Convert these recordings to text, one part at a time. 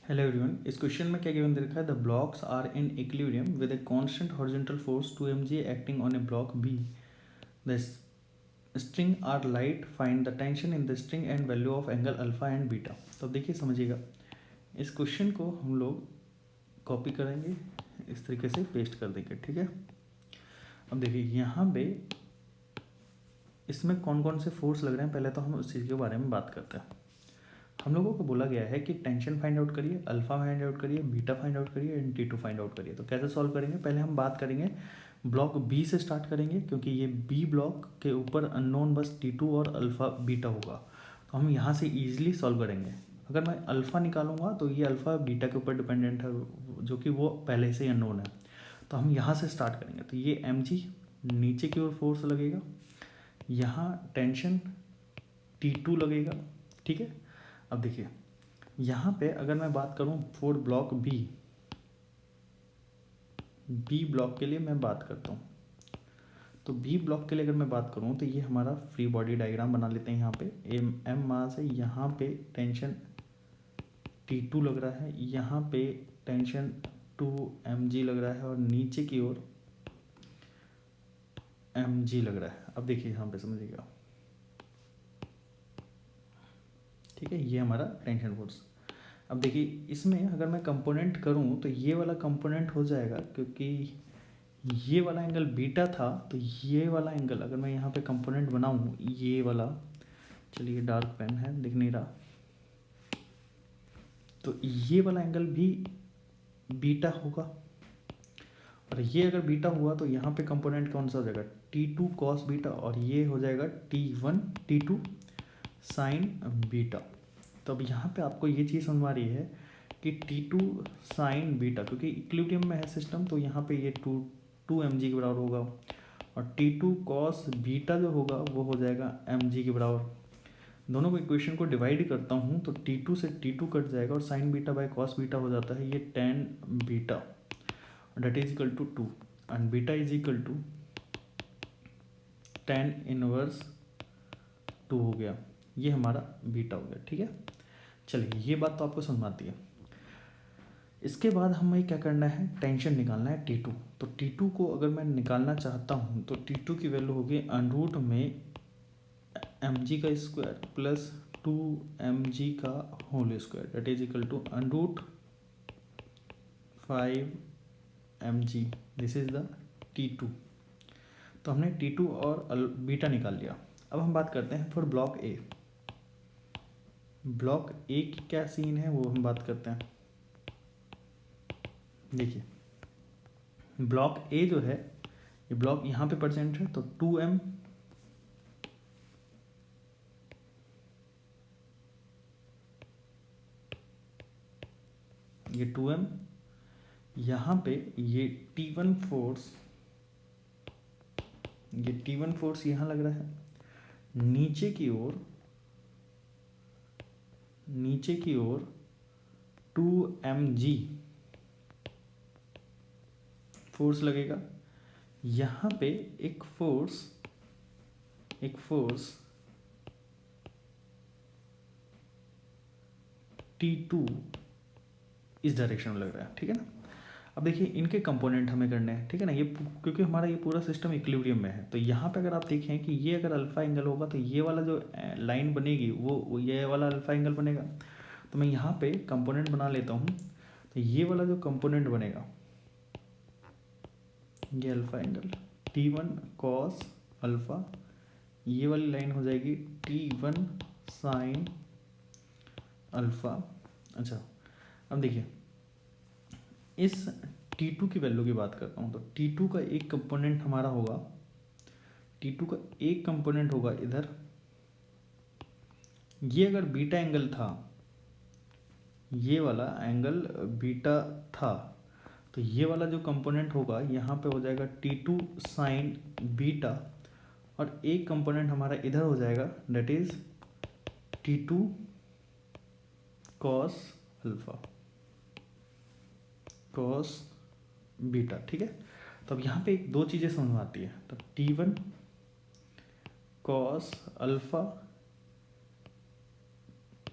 Hello everyone, इस question में क्या गिवन दे रखा है। The blocks are in equilibrium with a constant horizontal force 2 mg acting on a block B. The string are light, find the tension in the string and value of angle alpha and beta. तो अब देखिए, समझिएगा, इस question को हम लोग copy करेंगे, इस तरीके से पेस्ट कर देंगे, ठीक है। अब देखिए यहाँ पे इसमें कौन कौन से फोर्स लग रहे हैं, पहले तो हम उस चीज़ के बारे में बात करते हैं। हम लोगों को बोला गया है कि टेंशन फाइंड आउट करिए, अल्फा फाइंड आउट करिए, बीटा फाइंड आउट करिए एंड T2 फाइंड आउट करिए। तो कैसे सॉल्व करेंगे, पहले हम बात करेंगे ब्लॉक बी से स्टार्ट करेंगे, क्योंकि ये बी ब्लॉक के ऊपर अननोन बस T2 और अल्फा बीटा होगा। तो हम यहाँ से ईजिली सॉल्व करेंगे। अगर मैं अल्फ़ा निकालूंगा तो ये अल्फ़ा बीटा के ऊपर डिपेंडेंट है, जो कि वो पहले से ही अननोन है। तो हम यहाँ से स्टार्ट करेंगे। तो ये mg नीचे की ओर फोर्स लगेगा, यहाँ टेंशन T2 लगेगा, ठीक है। अब देखिए यहाँ पे अगर मैं बात करूँ फॉर ब्लॉक बी ब्लॉक के लिए मैं बात करता हूँ। तो बी ब्लॉक के लिए अगर मैं बात करूँ तो ये हमारा फ्री बॉडी डायग्राम बना लेते हैं। यहाँ पे एम मास है, यहाँ पे टेंशन T2 लग रहा है, यहाँ पे टेंशन 2 mg लग रहा है और नीचे की ओर mg लग रहा है। अब देखिए यहाँ पे समझिएगा, ठीक है, ये हमारा टेंशन फोर्स। अब देखिए इसमें अगर मैं कंपोनेंट करूं तो ये वाला कंपोनेंट हो जाएगा, क्योंकि ये वाला एंगल बीटा था, तो ये वाला एंगल अगर मैं यहाँ पे कंपोनेंट बनाऊं, ये वाला, चलिए डार्क पेन है दिख नहीं रहा, तो ये वाला एंगल भी बीटा होगा। और ये अगर बीटा हुआ तो यहाँ पे कंपोनेंट कौन सा हो जाएगा, T2 कॉस बीटा, और ये हो जाएगा T2 साइन बीटा। तो अब यहाँ पे आपको ये चीज़ समझ आ रही है कि T2 साइन बीटा, क्योंकि इक्विलिब्रियम में है सिस्टम, तो यहाँ पे ये 2 mg के बराबर होगा, और T2 कॉस बीटा जो होगा वो हो जाएगा mg के बराबर। दोनों को इक्वेशन को डिवाइड करता हूँ तो T2 से T2 कट जाएगा और sine beta by cos beta हो जाता है ये tan beta, that is equal to 2, and beta is equal to tan inverse 2 हो गया। ये हमारा बीटा हो गया, ठीक है। चलिए ये बात तो आपको समझ आती है। इसके बाद हमें क्या करना है, टेंशन निकालना है T2। तो T2 को अगर मैं निकालना चाहता हूँ तो T2 की वैल्यू होगी अंडरूट में mg का स्क्वायर प्लस 2mg का whole square, that is equal to under root 5mg। This is the T2। तो हमने T2 और बीटा निकाल लिया। अब हम बात करते हैं फॉर ब्लॉक ए। ब्लॉक ए की क्या सीन है वो हम बात करते हैं। देखिए ब्लॉक ए जो है, ये ब्लॉक यहाँ पे परसेंट है, तो 2m ये 2m, यहाँ पे ये T1 फोर्स, ये T1 फोर्स यहाँ लग रहा है, नीचे की ओर 2mg फोर्स लगेगा। यहाँ पे एक फोर्स T2 इस डायरेक्शन में लग रहा है, ठीक है ना। अब देखिए इनके कंपोनेंट हमें करने हैं, ठीक है ना, ये क्योंकि हमारा ये पूरा सिस्टम इक्विलिब्रियम में है। तो यहाँ पे अगर आप देखें कि ये अगर अल्फा एंगल होगा तो ये वाला जो लाइन बनेगी वो ये वाला अल्फा एंगल बनेगा। तो मैं यहाँ पे कंपोनेंट बना लेता हूँ। तो ये वाला जो कंपोनेंट बनेगा, ये alpha angle T1 cos alpha, ये वाली लाइन हो जाएगी T1 साइन अल्फा। अच्छा अब देखिए इस T2 की वैल्यू की बात करता हूँ। तो T2 का एक कंपोनेंट हमारा होगा, T2 का एक कंपोनेंट होगा इधर, ये अगर बीटा एंगल था, ये वाला एंगल बीटा था, तो ये वाला जो कंपोनेंट होगा यहाँ पे हो जाएगा T2 साइन बीटा, और एक कंपोनेंट हमारा इधर हो जाएगा, that is T2 cos alpha, cos beta, ठीक है। तो अब यहाँ पे एक दो चीज़ें समझ में आती है। तो T1 cos alpha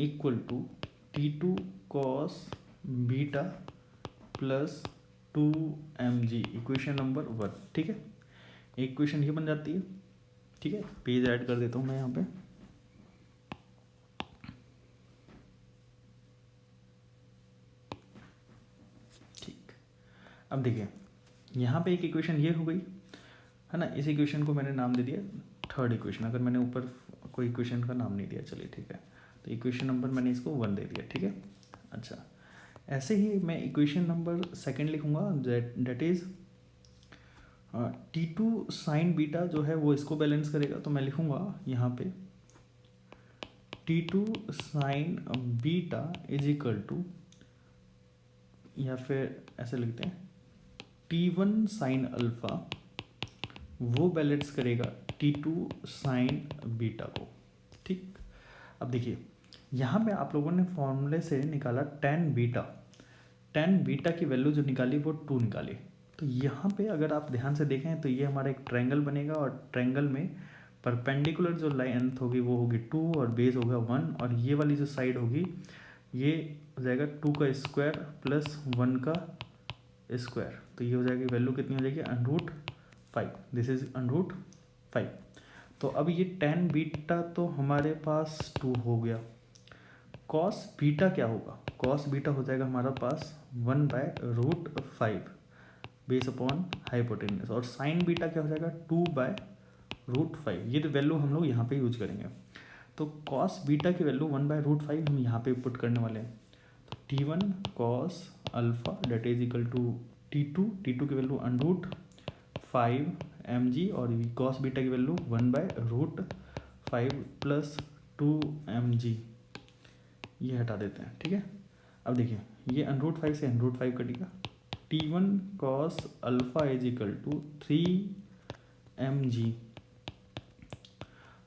equal to T2 cos beta plus 2mg, equation number 1। ठीक है, एक इक्वेशन ये बन जाती है। ठीक है, पेज ऐड कर देता हूँ मैं यहाँ पे। ठीक, अब देखिए यहाँ पे एक इक्वेशन ये हो गई है ना। इस इक्वेशन को मैंने नाम दे दिया थर्ड इक्वेशन, अगर मैंने ऊपर कोई इक्वेशन का नाम नहीं दिया। चलिए ठीक है, तो इक्वेशन नंबर मैंने इसको 1 दे दिया। ठीक है, अच्छा ऐसे ही मैं इक्वेशन नंबर सेकंड लिखूंगा, that is T2 sine beta जो है वो इसको बैलेंस करेगा। तो मैं लिखूंगा यहाँ पे T2 sine beta is equal to, या फिर ऐसे लिखते हैं T1 साइन अल्फा वो बैलेंस करेगा T2 साइन बीटा को। ठीक, अब देखिए यहाँ पे आप लोगों ने फॉर्मूले से निकाला टेन बीटा की वैल्यू जो निकाली वो 2 निकाली। तो यहाँ पे अगर आप ध्यान से देखें तो ये हमारा एक ट्रायंगल बनेगा, और ट्रायंगल में परपेंडिकुलर जो लेंथ होगी वो होगी 2 और बेस होगा 1, और ये वाली जो साइड होगी ये हो जाएगा 2 का स्क्वायर प्लस 1 का स्क्वायर। तो ये हो जाएगी वैल्यू कितनी हो जाएगी, √5। This is √5। तो अब ये टेन बीटा तो हमारे पास 2 हो गया। कॉस बीटा क्या होगा, कॉस बीटा हो जाएगा हमारा पास 1/√5 बेस अपॉन हाइपोटेन्यूस, और साइन बीटा क्या हो जाएगा 2/√5। ये तो वैल्यू हम लोग यहाँ पे यूज करेंगे। तो कॉस बीटा की वैल्यू 1/√5 हम यहाँ पे पुट करने वाले हैं। तो T1 cos alpha that is equal to T2 की वैल्यू √5 mg, और कॉस बीटा की वैल्यू 1/√5 प्लस 2 mg, ये हटा देते हैं। ठीक है, अब देखिए ये √5 से √5 कटेगा। T1 cos alpha is equal to 3 mg।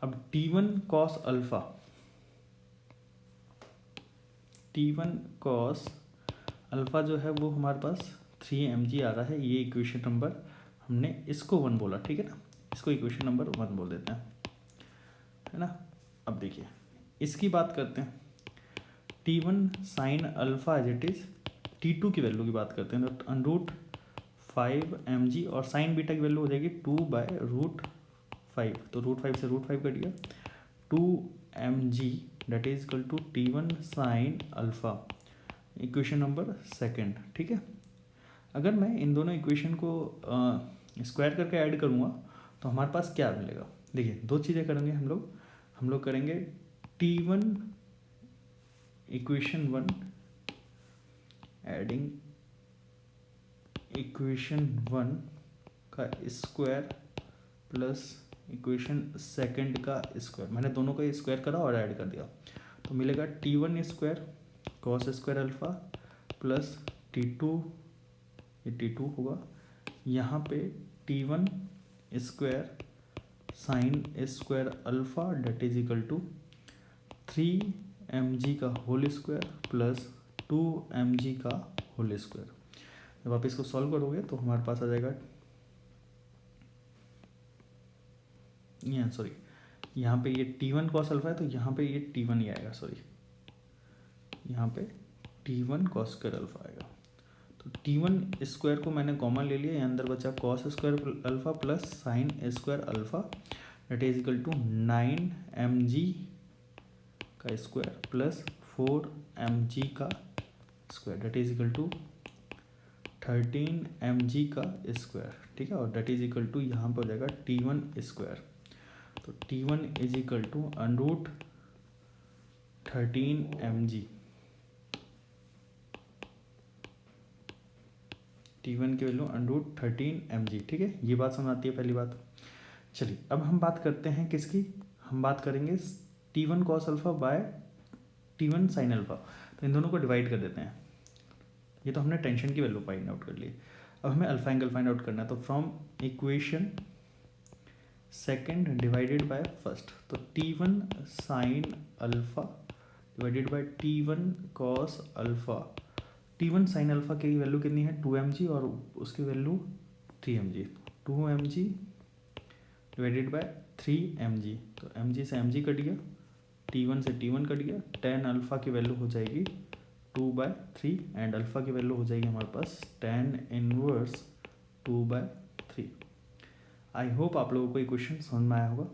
अब T1 cos alpha, T1 cos alpha जो है वो हमारे पास 3 mg आ रहा है। ये इक्वेशन नंबर हमने इसको 1 बोला। ठीक है ना, इसको इक्वेशन नंबर 1 बोल देते हैं, है ना। अब देखिए इसकी बात करते हैं, T1 sine alpha as it is, T2 की वैल्यू की बात करते हैं तो √5 mg, और साइन बीटा की वैल्यू हो जाएगी 2/√5। तो √5 से √5 कट गया, 2 mg that is equal to T1 sine alpha, equation number second. ठीक है, अगर मैं इन दोनों इक्वेशन को स्क्वायर करके ऐड करूँगा तो हमारे पास क्या मिलेगा। देखिए दो चीज़ें करेंगे हम लोग करेंगे T1 इक्वेशन 1 एडिंग इक्वेशन 1 का स्क्वायर प्लस इक्वेशन सेकंड का स्क्वायर। मैंने दोनों का स्क्वायर करा और ऐड कर दिया, तो मिलेगा T1 square cos square alpha plus T2, ये T2 होगा, यहाँ पे T1 square sine square alpha that is equal to 3 mg का होल स्क्वायर प्लस 2 mg का होल स्क्वायर। जब आप इसको सॉल्व करोगे तो हमारे पास आ जाएगा, सॉरी यहाँ पे ये T1 कॉस अल्फा है तो यहाँ पे ये T1 ही आएगा, सॉरी यहाँ पे T1 कॉस स्क्वायर अल्फा आएगा। तो T1 स्क्वायर को मैंने कॉमन ले लिया, यहाँ अंदर बचा cos square alpha plus sine square alpha that is equal to 9 mg का स्क्वायर प्लस 4 mg का square that is equal to 13 mg का स्क्वायर। ठीक है, और डेट इज इक्वल टू यहाँ पर हो जाएगा T1 स्क्वायर। तो T1 is equal to √13 mg, T1 की वैल्यू √13 mg। ठीक है, ये बात समझ आती है पहली बात। चलिए अब हम बात करते हैं किसकी, हम बात करेंगे T1 cos alpha by T1 sine alpha. तो इन दोनों को डिवाइड कर देते हैं। ये तो हमने टेंशन की वैल्यू फाइंड आउट कर ली, अब हमें अल्फा एंगल फाइंड आउट करना है। तो from equation second divided by first, तो T1 sine alpha divided by T1 cos alpha. T1 sine alpha की वैल्यू कितनी है 2 mg, और उसकी value 3 mg। 2 mg divided by 3 mg, तो mg से mg कट गया, T1 से T1 कट गया, tan अल्फा की वैल्यू हो जाएगी 2/3 एंड अल्फ़ा की वैल्यू हो जाएगी हमारे पास tan इनवर्स 2/3। आई होप आप लोगों को ये क्वेश्चन समझ में आया होगा।